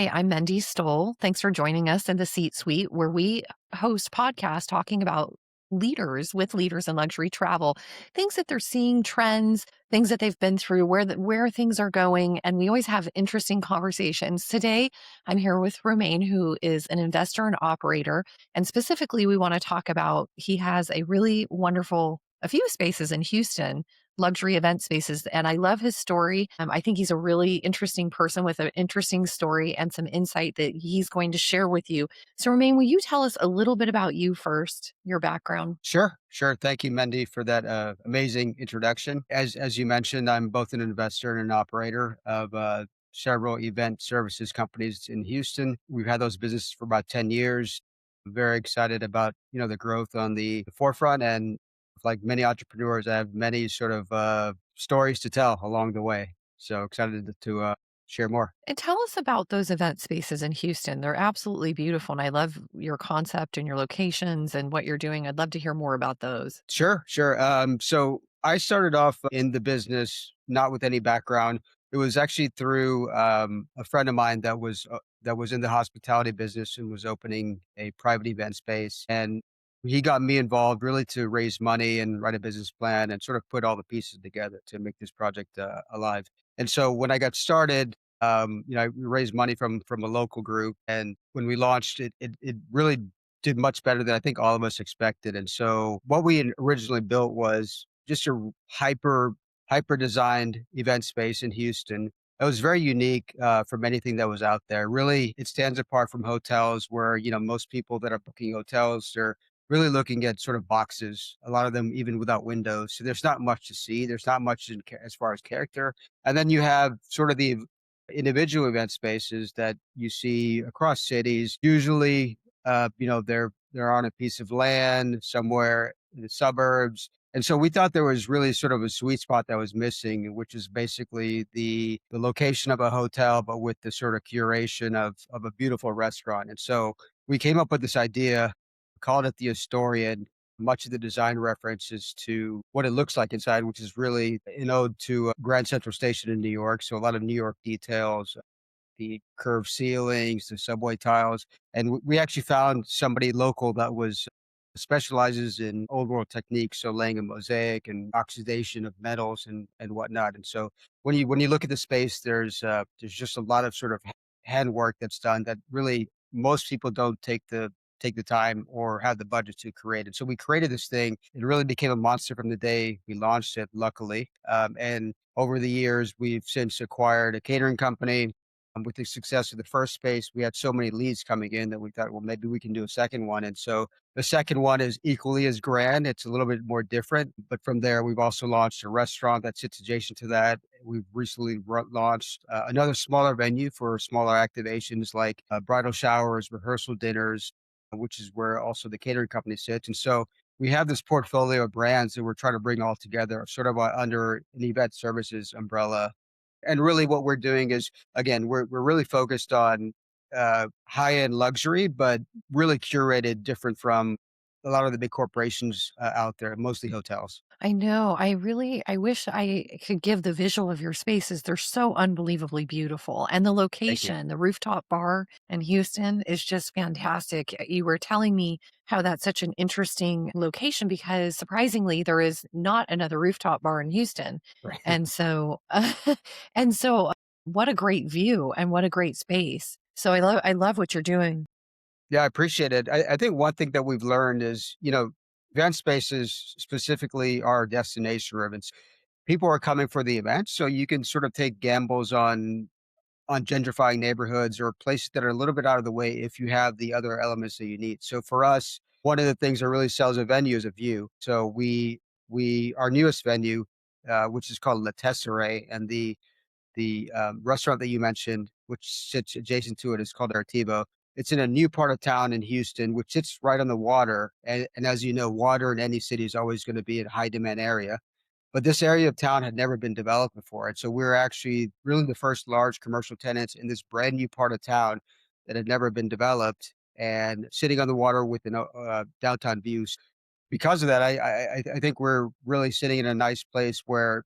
Hi, I'm Mendy Stoll. Thanks for joining us in the Seat Suite, where we host podcasts talking about leaders with leaders in luxury travel, things that they're seeing, trends, things that they've been through, where things are going, and we always have interesting conversations. Today, I'm here with Romain, who is an investor and operator, and specifically, we want to talk about he has a really wonderful a few spaces in Houston, luxury event spaces. And I love his story. I think he's a really interesting person with an interesting story and some insight that he's going to share with you. So, Romain, will you tell us a little bit about you first, your background? Sure. Thank you, Mendy, for that amazing introduction. As you mentioned, I'm both an investor and an operator of several event services companies in Houston. We've had those businesses for about 10 years. Very excited about the growth on the forefront, and like many entrepreneurs, I have many sort of stories to tell along the way. So excited to share more. And tell us about those event spaces in Houston. They're absolutely beautiful. And I love your concept and your locations and what you're doing. I'd love to hear more about those. Sure. So I started off in the business not with any background. It was actually through a friend of mine that was in the hospitality business and was opening a private event space, and he got me involved really to raise money and write a business plan and sort of put all the pieces together to make this project alive. And so when I got started, I raised money from a local group, and when we launched it really did much better than I think all of us expected. And so what we had originally built was just a hyper designed event space in Houston. It was very unique from anything that was out there. Really, it stands apart from hotels where, most people that are booking hotels, they're really looking at sort of boxes, a lot of them even without windows. So there's not much to see. There's not much as far as character. And then you have sort of the individual event spaces that you see across cities, usually they're on a piece of land somewhere in the suburbs. And so we thought there was really sort of a sweet spot that was missing, which is basically the location of a hotel, but with the sort of curation of a beautiful restaurant. And so we came up with this idea, called it the Astorian. Much of the design references to what it looks like inside, which is really an ode to Grand Central Station in New York. So a lot of New York details, the curved ceilings, the subway tiles, and we actually found somebody local that was specializes in old world techniques, so laying a mosaic and oxidation of metals and whatnot. And so when you look at the space, there's just a lot of sort of handwork that's done that really most people don't take the time or have the budget to create it. So we created this thing. It really became a monster from the day we launched it, luckily. And over the years, we've since acquired a catering company. With the success of the first space, we had so many leads coming in that we thought, well, maybe we can do a second one. And so the second one is equally as grand. It's a little bit more different. But from there, we've also launched a restaurant that sits adjacent to that. We've recently launched another smaller venue for smaller activations like bridal showers, rehearsal dinners, which is where also the catering company sits. And so we have this portfolio of brands that we're trying to bring all together, sort of under an event services umbrella. And really what we're doing is, again, we're really focused on high-end luxury, but really curated different from a lot of the big corporations out there, mostly hotels. I know. I wish I could give the visual of your spaces. They're so unbelievably beautiful. And the Thank you. location, the rooftop bar in Houston is just fantastic. You were telling me how that's such an interesting location because surprisingly, there is not another rooftop bar in Houston. Right. And so, and so what a great view and what a great space. So I love what you're doing. Yeah, I appreciate it. I think one thing that we've learned is, event spaces specifically are destination driven. People are coming for the event, so you can sort of take gambles on gentrifying neighborhoods or places that are a little bit out of the way if you have the other elements that you need. So for us, one of the things that really sells a venue is a view. So we our newest venue, which is called La Tesserae, and the restaurant that you mentioned, which sits adjacent to it, is called Artivo. It's in a new part of town in Houston, which sits right on the water. And as you know, water in any city is always going to be a high demand area. But this area of town had never been developed before. And so we're actually really the first large commercial tenants in this brand new part of town that had never been developed and sitting on the water with downtown views. Because of that, I think we're really sitting in a nice place where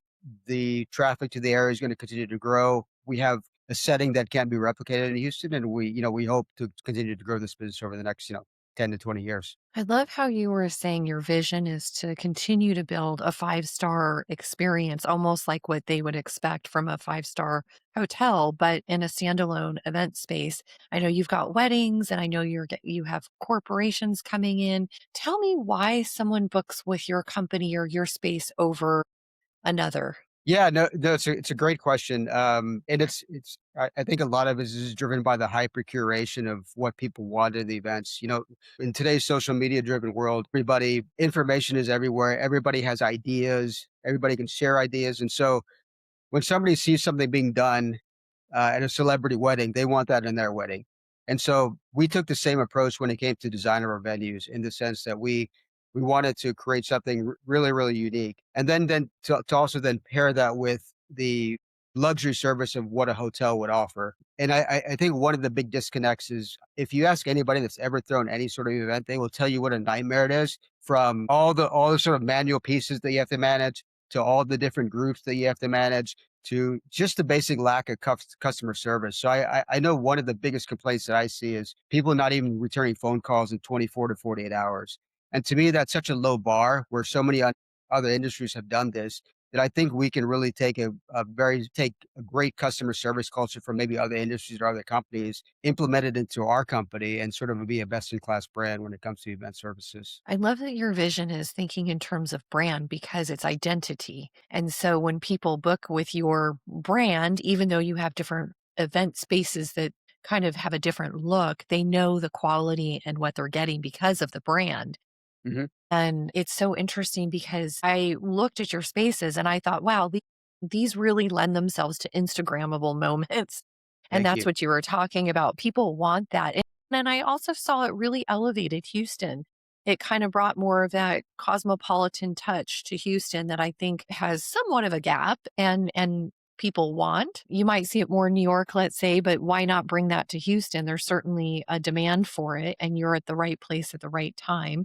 the traffic to the area is going to continue to grow. We have a setting that can't be replicated in Houston, and we hope to continue to grow this business over the next, 10 to 20 years. I love how you were saying your vision is to continue to build a five-star experience, almost like what they would expect from a five-star hotel, but in a standalone event space. I know you've got weddings and I know you have corporations coming in. Tell me why someone books with your company or your space over another. Yeah, no, it's a great question, and I think a lot of it is driven by the hyper curation of what people want in the events. In today's social media driven world, everybody information is everywhere. Everybody has ideas. Everybody can share ideas, and so when somebody sees something being done at a celebrity wedding, they want that in their wedding. And so we took the same approach when it came to design of our venues, in the sense that we wanted to create something really, really unique. And then to also then pair that with the luxury service of what a hotel would offer. And I think one of the big disconnects is, if you ask anybody that's ever thrown any sort of event, they will tell you what a nightmare it is, from all the sort of manual pieces that you have to manage, to all the different groups that you have to manage, to just the basic lack of customer service. So I know one of the biggest complaints that I see is people not even returning phone calls in 24 to 48 hours. And to me, that's such a low bar, where so many other industries have done this, that I think we can really take a great customer service culture from maybe other industries or other companies, implement it into our company, and sort of be a best in class brand when it comes to event services. I love that your vision is thinking in terms of brand because it's identity. And so when people book with your brand, even though you have different event spaces that kind of have a different look, they know the quality and what they're getting because of the brand. Hmm. And it's so interesting because I looked at your spaces and I thought, wow, these really lend themselves to Instagrammable moments. And Thank that's you. what you were talking about. People want that. And then I also saw it really elevated Houston. It kind of brought more of that cosmopolitan touch to Houston that I think has somewhat of a gap and people want. You might see it more in New York, let's say, but why not bring that to Houston? There's certainly a demand for it and you're at the right place at the right time.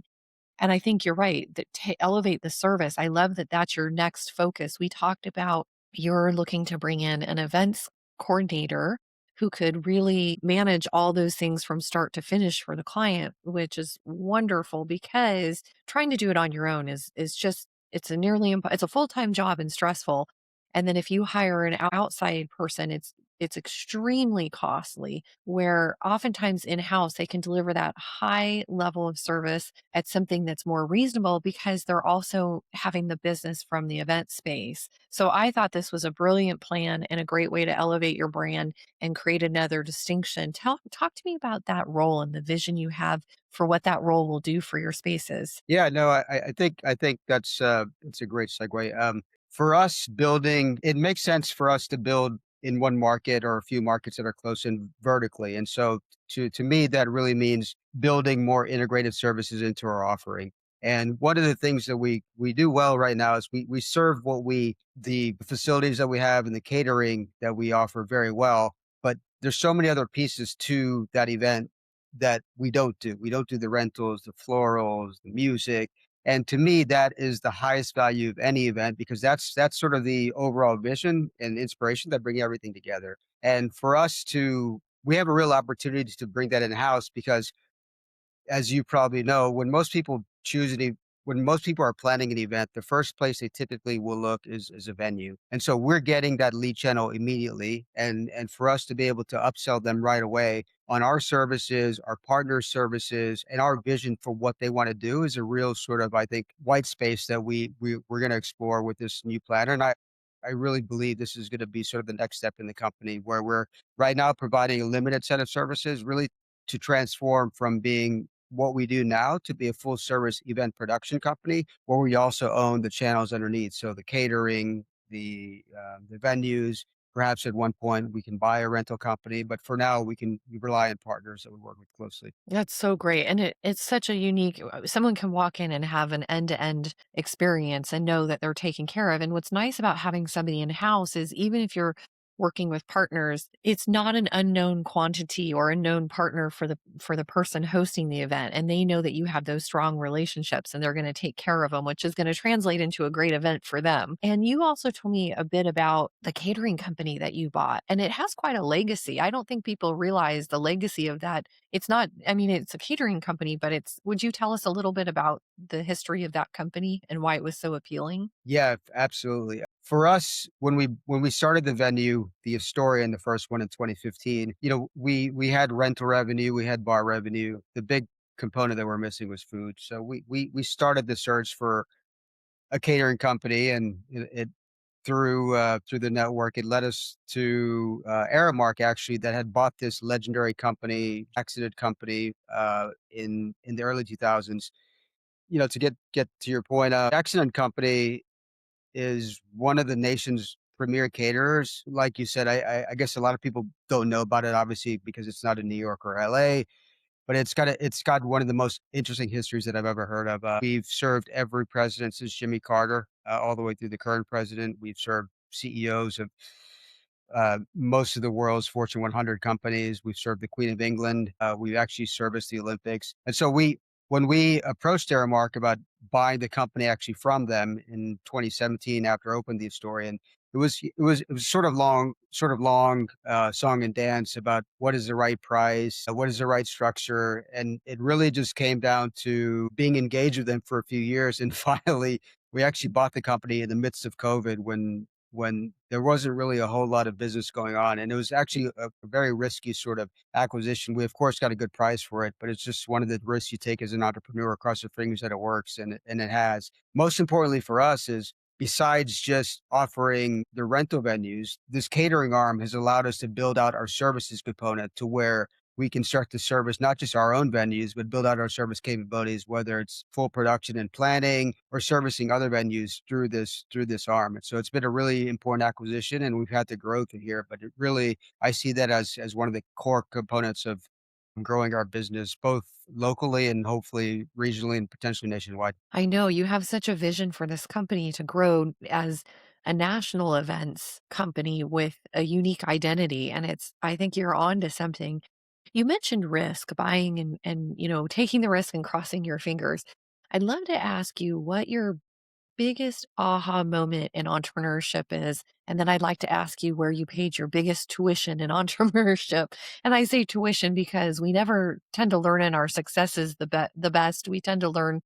And I think you're right that to elevate the service. I love that that's your next focus. We talked about you're looking to bring in an events coordinator who could really manage all those things from start to finish for the client, which is wonderful because trying to do it on your own is just it's a it's a full-time job and stressful. And then if you hire an outside person, it's extremely costly where oftentimes in-house they can deliver that high level of service at something that's more reasonable because they're also having the business from the event space. So I thought this was a brilliant plan and a great way to elevate your brand and create another distinction. Talk to me about that role and the vision you have for what that role will do for your spaces. Yeah, no, I think that's a great segue. For us, building it makes sense for us to build in one market or a few markets that are close in vertically, and so to me that really means building more integrated services into our offering. And one of the things that we do well right now is we serve the facilities that we have and the catering that we offer very well, but there's so many other pieces to that event that we don't do. We don't do the rentals, the florals, the music. And to me, that is the highest value of any event, because that's sort of the overall vision and inspiration that bring everything together. And for us to we have a real opportunity to bring that in house, because, as you probably know, when most people are planning an event, the first place they typically will look is a venue. And so we're getting that lead channel immediately. And for us to be able to upsell them right away on our services, our partner services, and our vision for what they want to do, is a real sort of, I think, white space that we're going to explore with this new plan. And I really believe this is going to be sort of the next step in the company, where we're right now providing a limited set of services, really to transform from being what we do now to be a full service event production company, where we also own the channels underneath. So the catering, the venues. Perhaps at one point we can buy a rental company, but for now we rely on partners that we work with closely. That's so great. And it's such a unique, someone can walk in and have an end to end experience and know that they're taken care of. And what's nice about having somebody in house is even if you're working with partners, it's not an unknown quantity or a known partner for the person hosting the event, and they know that you have those strong relationships and they're going to take care of them, which is going to translate into a great event for them. And you also told me a bit about the catering company that you bought, and it has quite a legacy. I don't think people realize the legacy of that. It's not, I mean, it's a catering company, but it's, would you tell us a little bit about the history of that company and why it was so appealing? Yeah, absolutely. For us, when we started the venue, the Astorian, the first one in 2015, we had rental revenue, we had bar revenue. The big component that we're missing was food. So we started the search for a catering company, and it through the network, it led us to Aramark, actually, that had bought this legendary company, exited company in the early 2000s. To get to your point, Accident Company is one of the nation's premier caterers. Like you said, I guess a lot of people don't know about it, obviously, because it's not in New York or LA, but it's got one of the most interesting histories that I've ever heard of. We've served every president since Jimmy Carter, all the way through the current president. We've served CEOs of most of the world's Fortune 100 companies. We've served the Queen of England. We've actually serviced the Olympics. And so when we approached Aramark about buying the company actually from them in 2017 after I opened the Historian, it was sort of long song and dance about what is the right price, what is the right structure, and it really just came down to being engaged with them for a few years, and finally we actually bought the company in the midst of COVID when there wasn't really a whole lot of business going on. And it was actually a very risky sort of acquisition. We, of course, got a good price for it, but it's just one of the risks you take as an entrepreneur. Cross your fingers that it works, and it has. Most importantly for us is, besides just offering the rental venues, this catering arm has allowed us to build out our services component to where we can start to service not just our own venues, but build out our service capabilities, whether it's full production and planning or servicing other venues through this arm. And so it's been a really important acquisition, and we've had the growth in here. But it really, I see that as one of the core components of growing our business, both locally and hopefully regionally and potentially nationwide. I know you have such a vision for this company to grow as a national events company with a unique identity. And it's, I think you're on to something. You mentioned risk, buying and taking the risk and crossing your fingers. I'd love to ask you what your biggest aha moment in entrepreneurship is. And then I'd like to ask you where you paid your biggest tuition in entrepreneurship. And I say tuition because we never tend to learn in our successes the best. We tend to learn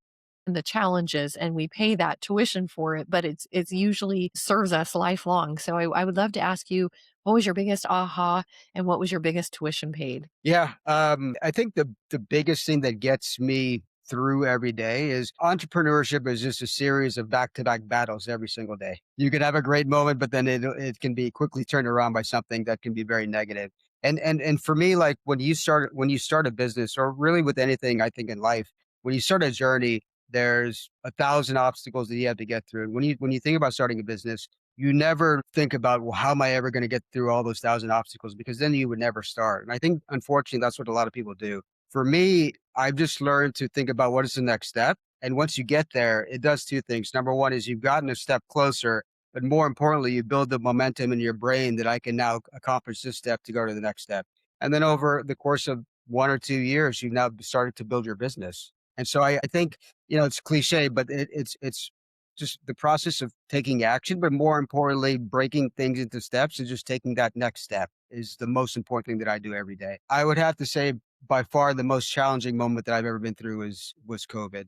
in the challenges and we pay that tuition for it, but it's usually serves us lifelong. So I would love to ask you, what was your biggest aha and what was your biggest tuition paid? Yeah, I think the biggest thing that gets me through every day is entrepreneurship is just a series of back-to-back battles every single day. You can have a great moment, but then it can be quickly turned around by something that can be very negative. And for me, like when you start a business, or really with anything, I think in life, when you start a journey, there's 1,000 obstacles that you have to get through. And when you think about starting a business, you never think about, well, how am I ever going to get through all those 1,000 obstacles? Because then you would never start. And I think, unfortunately, that's what a lot of people do. For me, I've just learned to think about what is the next step. And once you get there, it does two things. Number one is you've gotten a step closer, but more importantly, you build the momentum in your brain that I can now accomplish this step to go to the next step. And then over the course of 1 or 2 years, you've now started to build your business. And so I think, it's cliche, but it's just the process of taking action, but more importantly, breaking things into steps and just taking that next step is the most important thing that I do every day. I would have to say by far the most challenging moment that I've ever been through was COVID.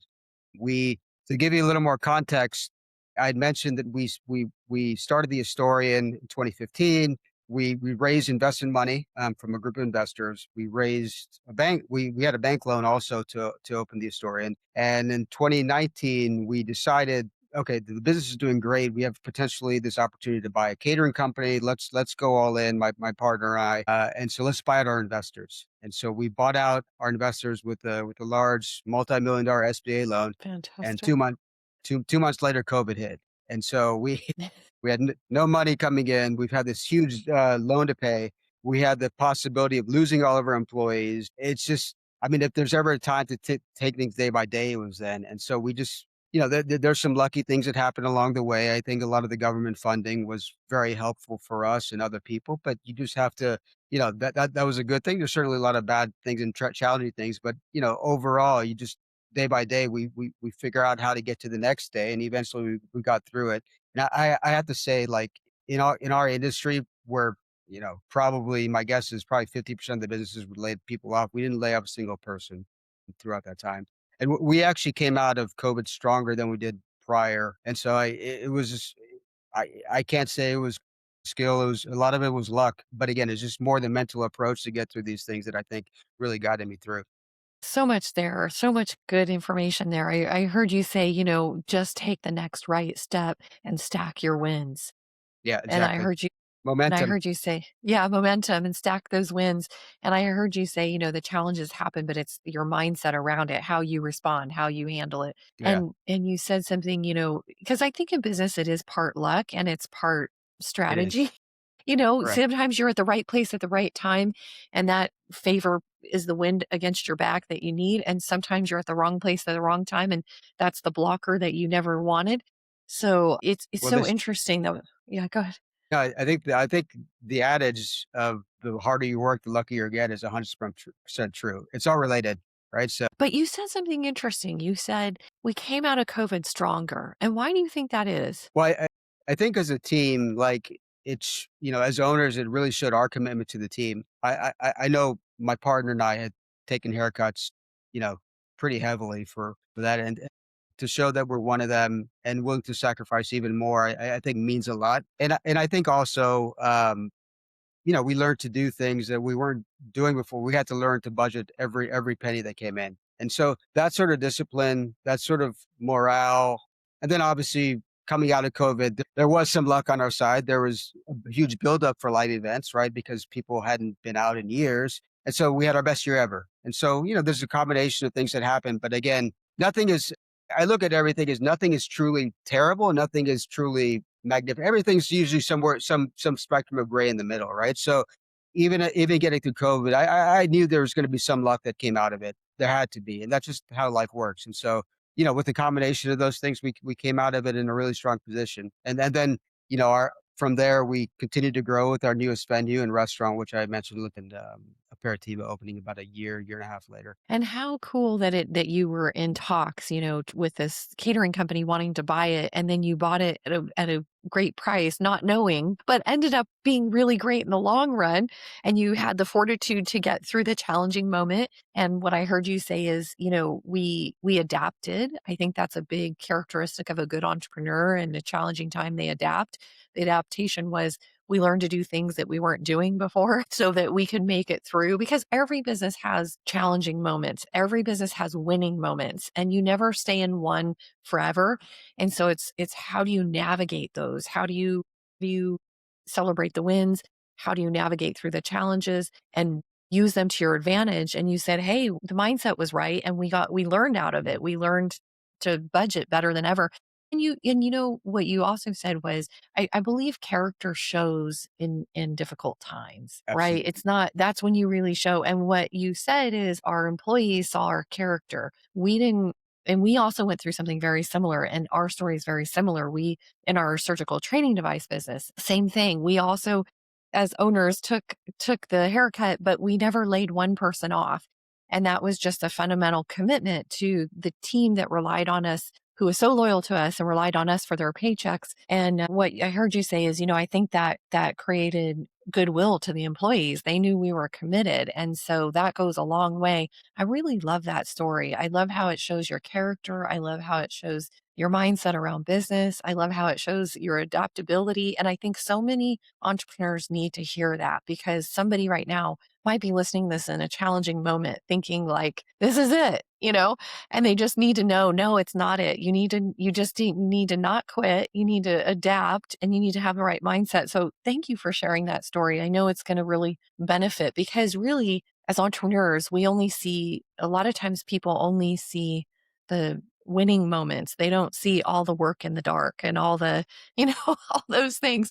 We To give you a little more context, I'd mentioned that we started the Astorian in 2015. We raised investment money from a group of investors. We raised a bank. We had a bank loan also to open the Astorian. And in 2019, we decided, okay, the business is doing great. We have potentially this opportunity to buy a catering company. Let's go all in. My partner and I, and so let's buy out our investors. And so we bought out our investors with a large multi-million-dollar SBA loan. And Fantastic. 2 months later, COVID hit, and so we we had no money coming in. We've had this huge loan to pay. We had the possibility of losing all of our employees. It's just, I mean, if there's ever a time to take things day by day, it was then. And so we just there's some lucky things that happened along the way. I think a lot of the government funding was very helpful for us and other people, but you just have to, that was a good thing. There's certainly a lot of bad things and challenging things, but overall, you just day by day, we figure out how to get to the next day, and eventually we got through it. And I have to say, like in our industry, where probably my guess is probably 50% of the businesses would lay people off. We didn't lay off a single person throughout that time. And we actually came out of COVID stronger than we did prior, and so it was just I can't say it was skill, it was a lot of it was luck, but again, it's just more the mental approach to get through these things that I think really guided me through. So much there, so much good information there. I heard you say, just take the next right step and stack your wins. Yeah, And I exactly. heard you and I Momentum. heard you say, yeah, momentum and stack those wins. And I heard you say, the challenges happen, but it's your mindset around it, how you respond, how you handle it. Yeah, And you said something, because I think in business it is part luck and it's part it strategy. is. Correct. Sometimes you're at the right place at the right time, and that favor is the wind against your back that you need. And sometimes you're at the wrong place at the wrong time, and that's the blocker that you never wanted. So it's Well, so this interesting though. Yeah, go ahead. no, I think the adage of the harder you work, the luckier you get is 100% true. It's all related, right? So But you said something interesting. You said, "We came out of COVID stronger." And why do you think that is? well, I think as a team, like it's as owners, it really showed our commitment to the team. I know my partner and I had taken haircuts, you know, pretty heavily for that, and to show that we're one of them and willing to sacrifice even more, I think means a lot. And I think also, we learned to do things that we weren't doing before. We had to learn to budget every penny that came in. And so that sort of discipline, that sort of morale, and then obviously coming out of COVID, there was some luck on our side. There was a huge buildup for live events, right? Because people hadn't been out in years. And so we had our best year ever. And so, there's a combination of things that happened. But again, nothing is I look at everything as nothing is truly terrible, nothing is truly magnificent. Everything's usually somewhere, some spectrum of gray in the middle, right? So even getting through COVID, I knew there was going to be some luck that came out of it. There had to be, and that's just how life works. And so, with the combination of those things, we came out of it in a really strong position. And then our from there we continued to grow with our newest venue and restaurant, which I mentioned, looking Aperitivo, opening about a year and a half later. And how cool that you were in talks, with this catering company wanting to buy it, and then you bought it at a great price, not knowing, but ended up being really great in the long run, and you had the fortitude to get through the challenging moment. And what I heard you say is, we adapted. I think that's a big characteristic of a good entrepreneur. In a challenging time, they adapt. The adaptation was we learned to do things that we weren't doing before so that we could make it through, because every business has challenging moments. Every business has winning moments, and you never stay in one forever. And so it's how do you navigate those? How do you celebrate the wins? How do you navigate through the challenges and use them to your advantage? And you said, "Hey, the mindset was right and we learned out of it. We learned to budget better than ever." And what you also said was, I believe character shows in difficult times, right? Absolutely. It's not that's when you really show. And what you said is our employees saw our character. We didn't and we also went through something very similar, and our story is very similar. We in our surgical training device business, same thing. We also as owners took the haircut, but we never laid one person off. And that was just a fundamental commitment to the team that relied on us, who was so loyal to us and relied on us for their paychecks. And what I heard you say is, I think that created goodwill to the employees. They knew we were committed. And so that goes a long way. I really love that story. I love how it shows your character. I love how it shows your mindset around business. I love how it shows your adaptability. And I think so many entrepreneurs need to hear that, because somebody right now might be listening to this in a challenging moment thinking like, this is it, and they just need to know, no, it's not it. You just need to not quit. You need to adapt, and you need to have the right mindset. So thank you for sharing that story. I know it's going to really benefit, because really, as entrepreneurs, we only see a lot of times people only see the winning moments. They don't see all the work in the dark and all the, all those things.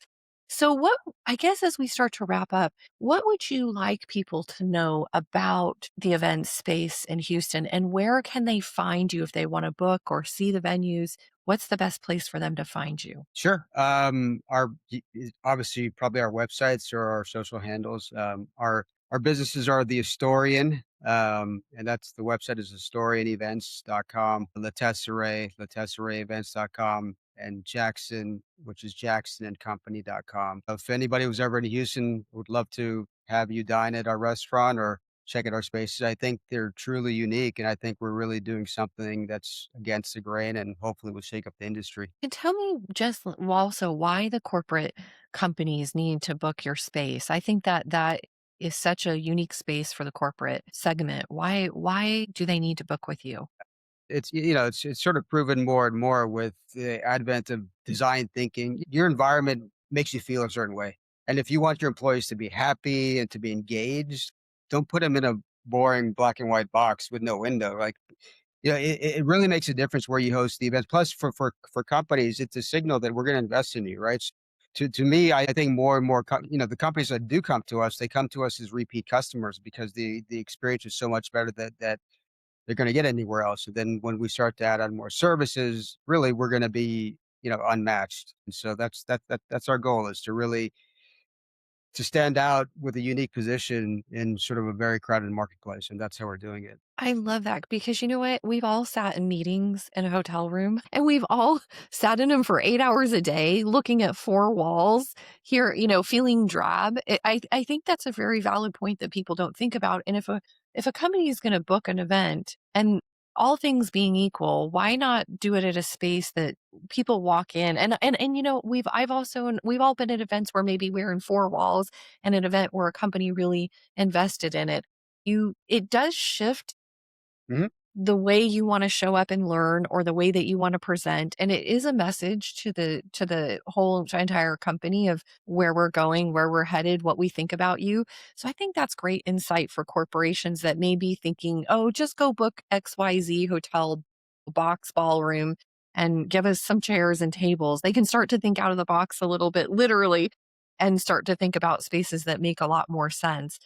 So, what I guess as we start to wrap up, what would you like people to know about the event space in Houston and where can they find you if they want to book or see the venues? What's the best place for them to find you? Sure. Obviously probably our websites or our social handles. Our businesses are the Astorian, and that's the website is historianevents.com, the Tesserae, tesseraeevents.com, and Jackson, which is jacksonandcompany.com. If anybody was ever in Houston, would love to have you dine at our restaurant or check out our spaces. I think they're truly unique, and I think we're really doing something that's against the grain and hopefully will shake up the industry. And tell me just also why the corporate companies need to book your space. I think that that is such a unique space for the corporate segment. Why do they need to book with you? It's sort of proven more and more with the advent of design thinking. Your environment makes you feel a certain way. And if you want your employees to be happy and to be engaged, don't put them in a boring black and white box with no window. Like, it really makes a difference where you host the events. Plus, for companies, it's a signal that we're going to invest in you, right? To me, I think more and more, the companies that do come to us, they come to us as repeat customers because the experience is so much better that they're gonna get anywhere else. And then when we start to add on more services, really, we're gonna be, unmatched. And so that's our goal is to really to stand out with a unique position in sort of a very crowded marketplace, and that's how we're doing it. I love that because you know what? We've all sat in meetings in a hotel room and we've all sat in them for 8 hours a day looking at four walls here, feeling drab. I think that's a very valid point that people don't think about. And if a company is going to book an event and all things being equal, why not do it at a space that people walk in? And we've all been at events where maybe we're in four walls and an event where a company really invested in it. It does shift Mhm. the way you wanna show up and learn or the way that you wanna present, and it is a message to the whole entire company of where we're going, where we're headed, what we think about you. So I think that's great insight for corporations that may be thinking, "Oh, just go book XYZ hotel box ballroom and give us some chairs and tables." They can start to think out of the box a little bit literally and start to think about spaces that make a lot more sense.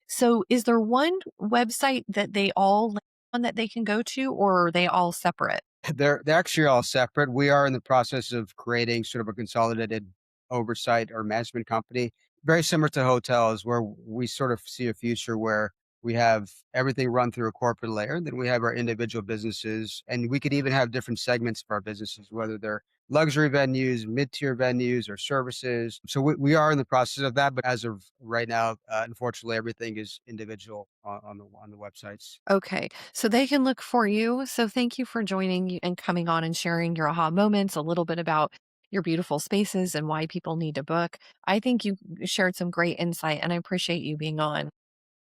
So is there one website that they all one that they can go to, or are they all separate? They're actually all separate. We are in the process of creating sort of a consolidated oversight or management company, very similar to hotels, where we sort of see a future where we have everything run through a corporate layer, then we have our individual businesses, and we could even have different segments of our businesses, whether they're luxury venues, mid-tier venues, or services. So we are in the process of that, but as of right now, unfortunately, everything is individual on the websites. Okay, so they can look for you. So thank you for joining and coming on and sharing your aha moments, a little bit about your beautiful spaces and why people need to book. I think you shared some great insight, and I appreciate you being on.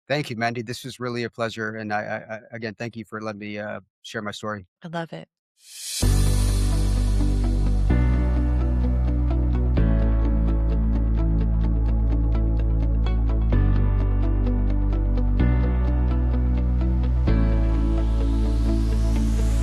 Thank you, Mandy. This was really a pleasure, and again, thank you for letting me share my story. I love it.